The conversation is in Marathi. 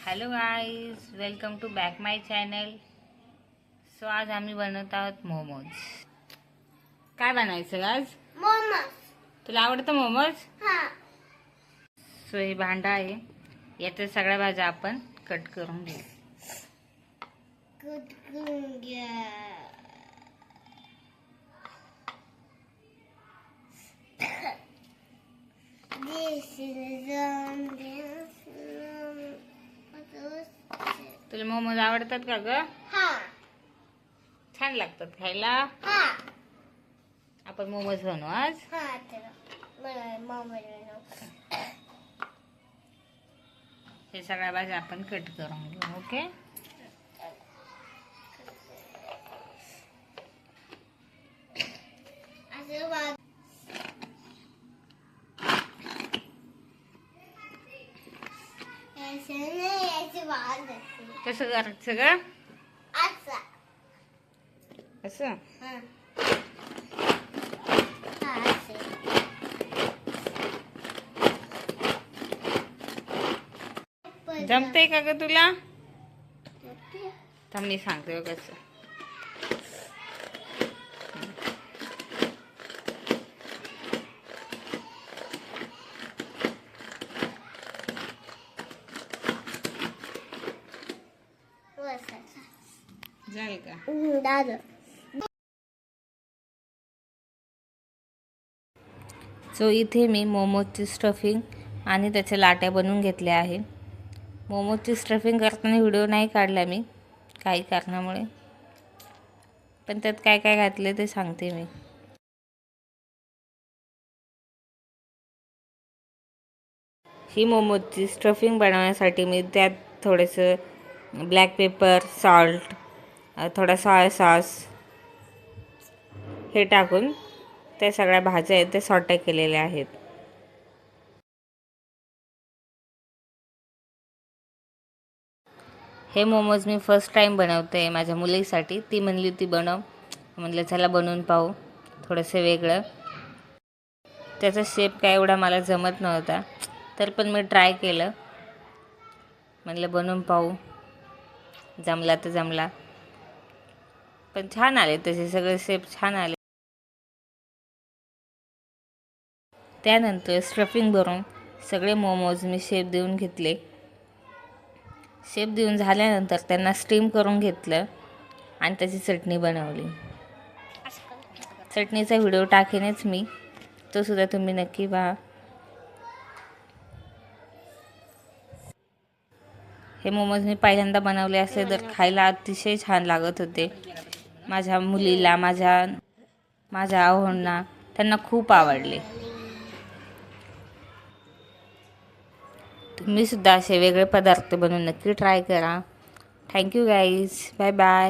Hello guys, welcome to back my channel. So आज आम्ही बनवत आहोत मोमोज. काय बनायचं आज? मोमोज. तुला आवडतं मोमोज? हां. सो हे भांडा आहे, यात सगळ्या भाज्या आपण कट करून घेऊ. तुला मोमोज आवडतात का ग? छान लागतात खायला. आपण मोमोज बनवू आज. हे सगळ्या भाज्या आपण कट करून घेऊ. ओके. कसं करायचं ग? असं जमतंय का ग तुला? थांब मी सांगते कसं. झालं का? सो इथे मी मोमोजची स्टफिंग आणि त्याच्या लाट्या बनवून घेतल्या आहे. मोमोजची स्टफिंग करताना व्हिडिओ नाही काढला मी काही कारणामुळे, पण त्यात काय काय घातले ते सांगते मी. ही मोमोजची स्टफिंग बनवण्यासाठी मी त्यात थोडंसं ब्लॅक पेपर, सॉल्ट, थोडा सोया सॉस हे टाकून त्या सगळ्या भाज्या आहेत त्या सॉटे केलेल्या आहेत. हे मोमोज मी फर्स्ट टाईम बनवते माझ्या मुलीसाठी. ती म्हणली होती बनव, म्हटलं चला बनवून पाहू, थोडंसं वेगळं. त्याचा शेप काय एवढा मला जमत नव्हता, तर पण मी ट्राय केलं. म्हटलं बनवून पाहू, जमला तर जमला. पण छान आले, तसे सगळे शेप छान आले. त्यानंतर स्टफिंग भरून सगळे मोमोज मी शेप देऊन घेतले. शेप देऊन झाल्यानंतर त्यांना स्टीम करून घेतलं आणि त्याची चटणी बनवली. चटणीचा व्हिडिओ टाकेनच मी, तो सुद्धा तुम्ही नक्की पहा. हे मोमोज मी पहिल्यांदा बनवले असते तर खायला अतिशय छान लागत होते. माझ्या मुलीला, माझ्या आहोंना त्यांना खूप आवडले. तुम्ही सुद्धा असे वेगळे पदार्थ बनवून नक्की ट्राय करा. Thank you guys, bye bye.